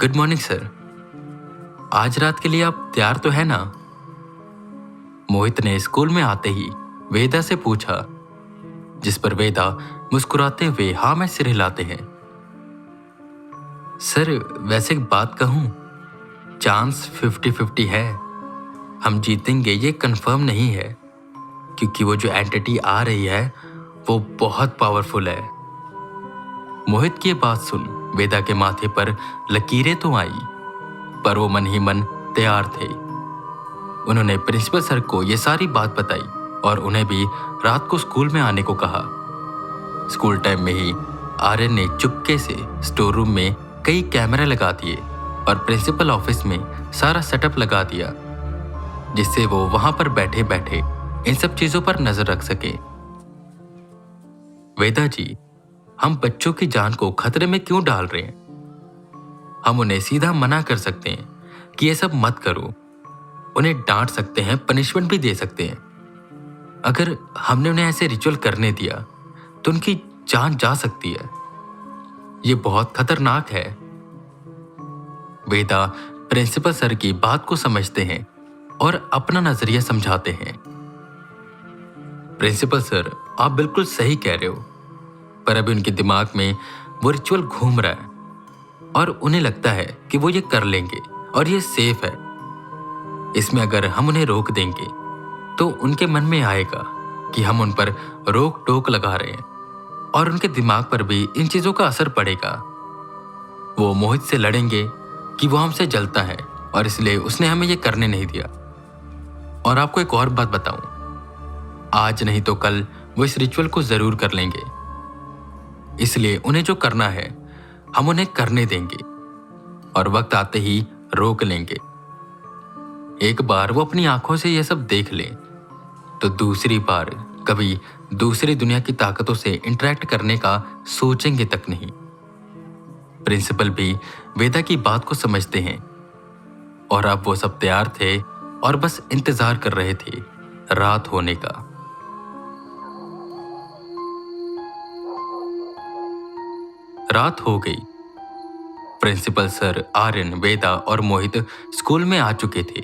Good morning sir. आज रात के लिए आप तैयार तो है ना? मोहित ने स्कूल में आते ही वेदा से पूछा, जिस पर वेदा मुस्कुराते हुए हाँ में सिर हिलाते हैं। सर वैसे एक बात कहूं, चांस 50-50 है। हम जीतेंगे ये कंफर्म नहीं है, क्योंकि वो जो एंटिटी आ रही है वो बहुत पावरफुल है। मोहित की बात सुन वेदा के माथे पर लकीरें तो आई, पर वो मन ही मन तैयार थे। उन्होंने प्रिंसिपल सर को ये सारी बात बताई और उन्हें भी रात को स्कूल में आने को कहा। स्कूल टाइम में ही आर्यन ने चुपके से स्टोर रूम में कई कैमरे लगा दिए और प्रिंसिपल ऑफिस में सारा सेटअप लगा दिया, जिससे वो वहां पर बैठे बैठे इन सब चीजों पर नजर रख सके। वेदा जी, हम बच्चों की जान को खतरे में क्यों डाल रहे हैं? हम उन्हें सीधा मना कर सकते हैं कि ये सब मत करो। उन्हें डांट सकते हैं, पनिशमेंट भी दे सकते हैं। अगर हमने उन्हें ऐसे रिचुअल करने दिया तो उनकी जान जा सकती है। ये बहुत खतरनाक है। वेदा प्रिंसिपल सर की बात को समझते हैं और अपना नजरिया समझाते हैं। प्रिंसिपल सर, आप बिल्कुल सही कह रहे हो, पर अभी उनके दिमाग में वो रिचुअल घूम रहा है और उन्हें लगता है कि वो ये कर लेंगे और ये सेफ है। इसमें अगर हम उन्हें रोक देंगे तो उनके मन में आएगा कि हम उन पर रोक टोक लगा रहे हैं और उनके दिमाग पर भी इन चीजों का असर पड़ेगा। वो मोहित से लड़ेंगे कि वो हमसे जलता है और इसलिए उसने हमें ये करने नहीं दिया। और आपको एक और बात बताऊं, आज नहीं तो कल वो इस रिचुअल को जरूर कर लेंगे। इसलिए उन्हें जो करना है हम उन्हें करने देंगे और वक्त आते ही रोक लेंगे। एक बार वो अपनी आंखों से यह सब देख ले तो दूसरी बार कभी दूसरी दुनिया की ताकतों से इंटरेक्ट करने का सोचेंगे तक नहीं। प्रिंसिपल भी वेदा की बात को समझते हैं और अब वो सब तैयार थे और बस इंतजार कर रहे थे रात होने का। रात हो गई। प्रिंसिपल सर, आर्यन, वेदा और मोहित स्कूल में आ चुके थे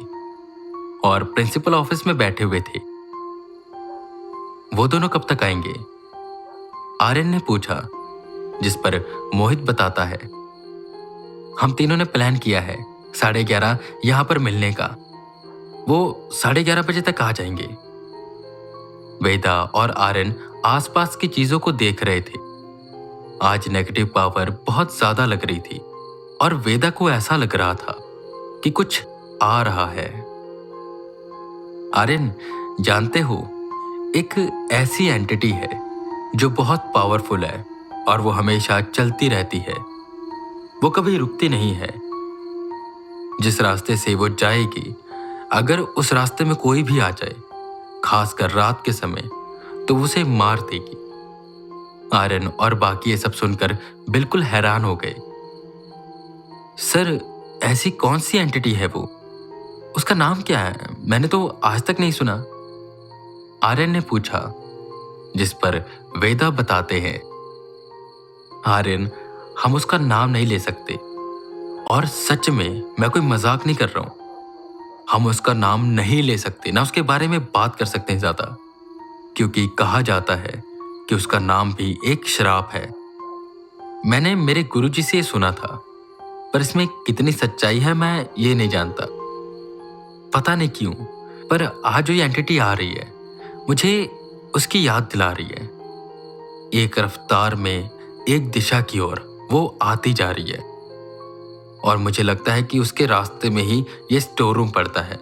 और प्रिंसिपल ऑफिस में बैठे हुए थे। वो दोनों कब तक आएंगे? आर्यन ने पूछा, जिस पर मोहित बताता है, हम तीनों ने प्लान किया है 11:30 यहां पर मिलने का। वो 11:30 बजे तक आ जाएंगे। वेदा और आर्यन आसपास की चीजों को देख रहे थे। आज नेगेटिव पावर बहुत ज्यादा लग रही थी और वेदा को ऐसा लग रहा था कि कुछ आ रहा है। आर्यन, जानते हो, एक ऐसी एंटिटी है जो बहुत पावरफुल है और वो हमेशा चलती रहती है। वो कभी रुकती नहीं है। जिस रास्ते से वो जाएगी, अगर उस रास्ते में कोई भी आ जाए, खासकर रात के समय, तो उसे मार देगी। आर्यन और बाकी ये सब सुनकर बिल्कुल हैरान हो गए। सर, ऐसी कौन सी एंटिटी है वो? उसका नाम क्या है? मैंने तो आज तक नहीं सुना। आर्यन ने पूछा, जिस पर वेदा बताते हैं, आर्यन, हम उसका नाम नहीं ले सकते और सच में मैं कोई मजाक नहीं कर रहा हूं। हम उसका नाम नहीं ले सकते, ना उसके बारे में बात कर सकते हैं ज्यादा, क्योंकि कहा जाता है कि उसका नाम भी एक श्राप है। मैंने मेरे गुरुजी से सुना था, पर इसमें कितनी सच्चाई है मैं ये नहीं जानता। पता नहीं क्यों, पर आज जो ये एंटिटी आ रही है मुझे उसकी याद दिला रही है। एक रफ्तार में एक दिशा की ओर वो आती जा रही है और मुझे लगता है कि उसके रास्ते में ही ये स्टोर रूम पड़ता है।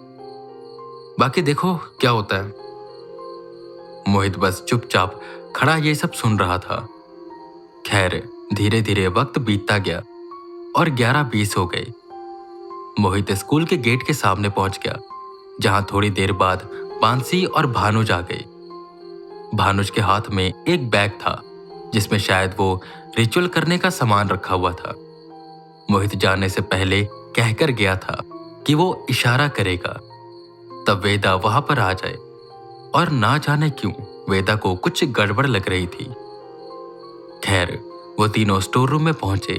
बाकी देखो क्या होता है। मोहित बस चुपचाप खड़ा ये सब सुन रहा था। खैर, धीरे धीरे वक्त बीतता गया और 11:20 हो गए। मोहित स्कूल के गेट के सामने पहुंच गया, जहां थोड़ी देर बाद मानसी और भानुज आ गए। भानुज के हाथ में एक बैग था जिसमें शायद वो रिचुअल करने का सामान रखा हुआ था। मोहित जाने से पहले कहकर गया था कि वो इशारा करेगा तब वेदा वहां पर आ जाए, और ना जाने क्यों वेदा को कुछ गड़बड़ लग रही थी। खैर, वो तीनों स्टोर रूम में पहुंचे।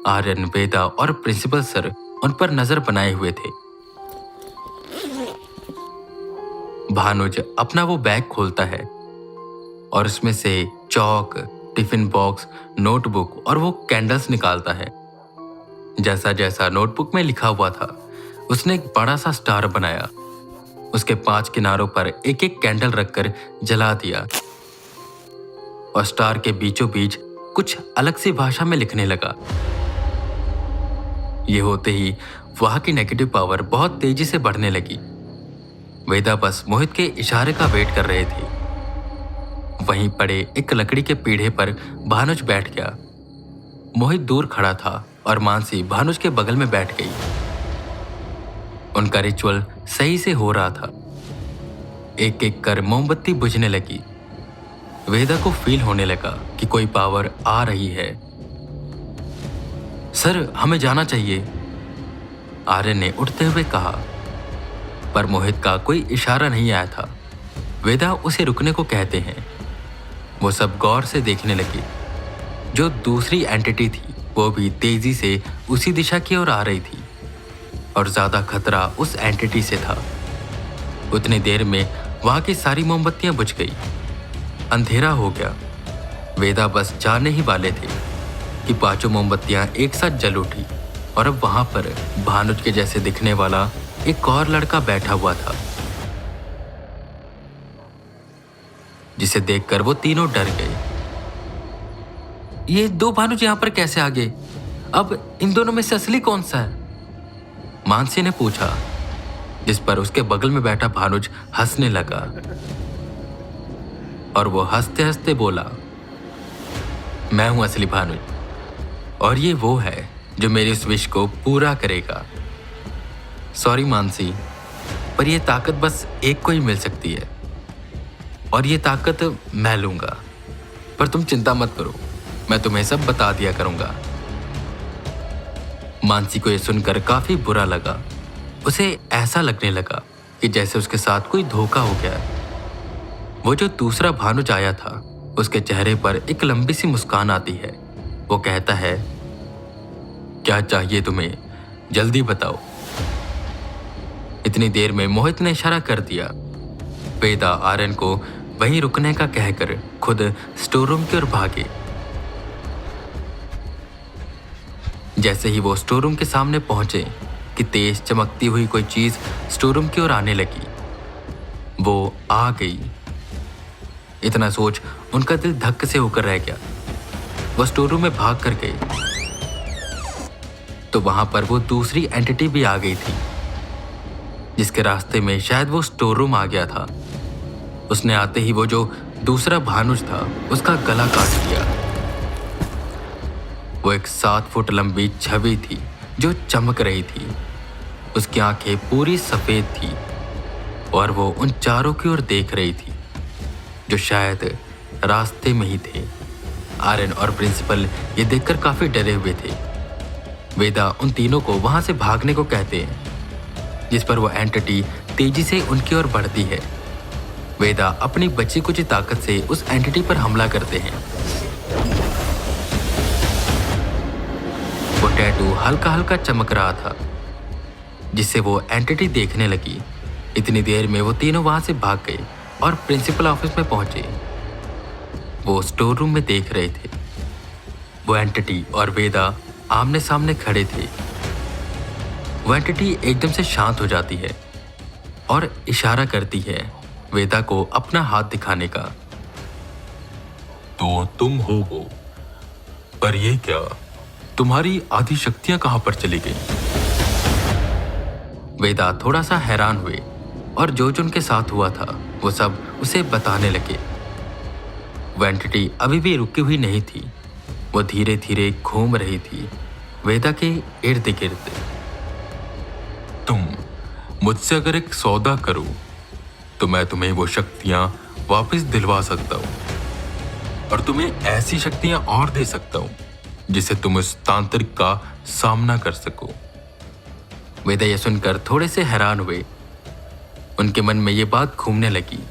आर्यन, वेदा और प्रिंसिपल सर उन पर नजर बनाए हुए थे। भानुज अपना वो बैग खोलता है और उसमें से चौक, टिफिन बॉक्स, नोटबुक और वो कैंडल्स निकालता है। जैसा जैसा नोटबुक में लिखा हुआ था, उसने एक बड़ा सा स्टार बनाया। उसके 5 किनारों पर एक एक कैंडल रखकर जला दिया और स्टार के बीचों बीच कुछ अलग सी भाषा में लिखने लगा। ये होते ही वहां की नेगेटिव पावर बहुत तेजी से बढ़ने लगी। वेदा बस मोहित के इशारे का वेट कर रहे थे। वहीं पड़े एक लकड़ी के पीढ़े पर भानुज बैठ गया। मोहित दूर खड़ा था और मानसी भानुज के बगल में बैठ गई। उनका रिचुअल सही से हो रहा था। एक एक कर मोमबत्ती बुझने लगी। वेदा को फील होने लगा कि कोई पावर आ रही है। सर, हमें जाना चाहिए, आर्यन ने उठते हुए कहा, पर मोहित का कोई इशारा नहीं आया था। वेदा उसे रुकने को कहते हैं। वो सब गौर से देखने लगे। जो दूसरी एंटिटी थी वो भी तेजी से उसी दिशा की ओर आ रही थी और ज्यादा खतरा उस एंटिटी से था। उतनी देर में वहां की सारी मोमबत्तियां बुझ गई। अंधेरा हो गया। वेदा बस जाने ही वाले थे कि 5 मोमबत्तियां एक साथ जल उठी और अब वहां पर भानुज के जैसे दिखने वाला एक और लड़का बैठा हुआ था, जिसे देखकर वो तीनों डर गए। ये 2 भानुज यहां पर कैसे आ गए? अब इन दोनों में से असली कौन सा है? मानसी ने पूछा, जिस पर उसके बगल में बैठा भानुज हंसने लगा और वो हंसते हंसते बोला, मैं हूं असली भानुज और ये वो है जो मेरी उस विश को पूरा करेगा। सॉरी मानसी, पर यह ताकत बस एक को ही मिल सकती है और ये ताकत मैं लूंगा। पर तुम चिंता मत करो, मैं तुम्हें सब बता दिया करूंगा। मानसी को यह सुनकर काफी बुरा लगा। उसे ऐसा लगने लगा कि जैसे उसके साथ कोई धोखा हो गया। वो जो दूसरा भानुज आया था, उसके चेहरे पर एक लंबी सी मुस्कान आती है। वो कहता है, क्या चाहिए तुम्हें, जल्दी बताओ। इतनी देर में मोहित ने इशारा कर दिया। वेदा आर्यन को वहीं रुकने का कहकर खुद स्टोर रूम की ओर भागे। जैसे ही वो स्टोर रूम के सामने पहुंचे कि तेज चमकती हुई कोई चीज स्टोर रूम की ओर आने लगी। वो आ गई। इतना सोच उनका दिल धक्के से होकर रह गया। वो स्टोर रूम में भाग कर गए तो वहां पर वो दूसरी एंटिटी भी आ गई थी, जिसके रास्ते में शायद वो स्टोर रूम आ गया था। उसने आते ही वो जो दूसरा भानुज था उसका गला काट दिया। वो एक 7 फुट लंबी छवि थी जो चमक रही थी। उसकी आंखें पूरी सफेद थी और वो उन चारों की ओर देख रही थी जो शायद रास्ते में ही थे। आर्यन और प्रिंसिपल ये देखकर काफी डरे हुए थे। वेदा उन तीनों को वहां से भागने को कहते हैं, जिस पर वो एंटिटी तेजी से उनकी ओर बढ़ती है। वेदा अपनी बची कुछ ताकत से उस एंटिटी पर हमला करते हैं। वो टैटू हल्का हल्का चमक रहा था, जिससे वो एंटिटी देखने लगी। इतनी देर में वो तीनों वहां से भाग गए और प्रिंसिपल ऑफिस में पहुंचे। वो स्टोर रूम में देख रहे थे। वो एंटिटी और वेदा आमने सामने खड़े थे। वो एंटिटी एकदम से शांत हो जाती है और इशारा करती है वेदा को अपना हाथ दिखाने का। तो तुम हो वो, पर ये क्या, तुम्हारी आधी शक्तियां कहां पर चली गई? वेदा थोड़ा सा हैरान हुए और जो उनके साथ हुआ था वो सब उसे बताने लगे। वो एंटिटी अभी भी रुकी हुई नहीं थी। वो धीरे धीरे घूम रही थी वेदा के इर्द गिर्द। तुम मुझसे अगर एक सौदा करो तो मैं तुम्हें वो शक्तियां वापस दिलवा सकता हूं और तुम्हें ऐसी शक्तियां और दे सकता हूं जिससे तुम उस तांत्रिक का सामना कर सको। वेदा यह सुनकर थोड़े से हैरान हुए। उनके मन में ये बात घूमने लगी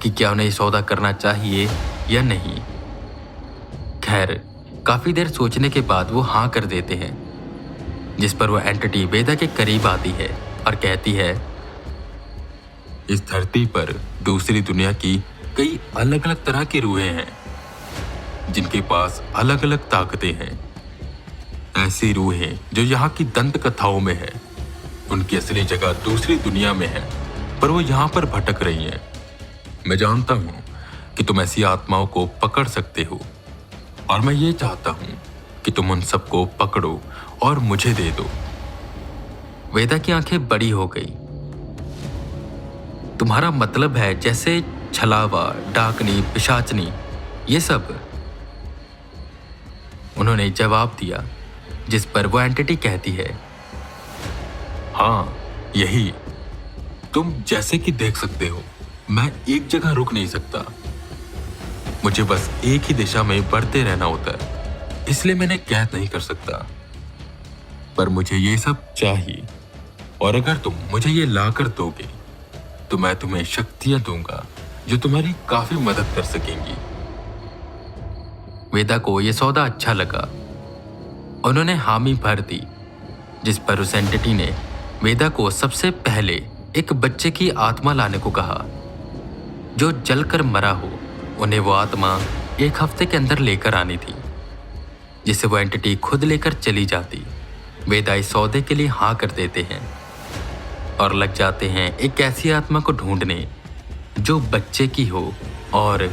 कि क्या उन्हें सौदा करना चाहिए या नहीं। खैर, काफी देर सोचने के बाद वो हाँ कर देते हैं जिस पर वो एंटिटी वेदा के करीब आती है और कहती है, इस धरती पर दूसरी दुनिया की कई अलग अलग तरह की रूहें हैं जिनके पास अलग अलग ताकतें हैं। ऐसी रूहें जो यहाँ की दंत कथाओं में है, उनकी असली जगह दूसरी दुनिया में है, पर वो यहाँ पर भटक रही हैं। मैं जानता हूँ कि तुम ऐसी आत्माओं को पकड़ सकते हो और मैं ये चाहता हूँ कि तुम उन सबको पकड़ो और मुझे दे दो। वेदा की आंखें बड़ी हो गई। तुम्हारा मतलब है जैसे छलावा, डाकनी, पिशाचनी, ये सब? उन्होंने जवाब दिया, जिस पर वो एंटिटी कहती है, हाँ, यही। तुम जैसे कि देख सकते हो, मैं एक जगह रुक नहीं सकता। मुझे बस एक ही दिशा में बढ़ते रहना होता है, इसलिए मैंने कैद नहीं कर सकता। पर मुझे ये सब चाहिए, और अगर तुम मुझे ये लाकर दोगे तो मैं तुम्हें शक्तियां दूंगा जो तुम्हारी काफी मदद कर सकेंगी। वेदा को यह सौदा अच्छा लगा। उन्होंने हामी भर दी, जिस पर उस एंटिटी ने वेदा को सबसे पहले एक बच्चे की आत्मा लाने को कहा जो जलकर मरा हो। उन्हें वो आत्मा एक हफ्ते के अंदर लेकर आनी थी, जिसे वो एंटिटी खुद लेकर चली जाती। वेदा इस सौदे के लिए हाँ कर देते हैं और लग जाते हैं एक ऐसी आत्मा को ढूंढने जो बच्चे की हो और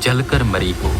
जलकर मरी हो।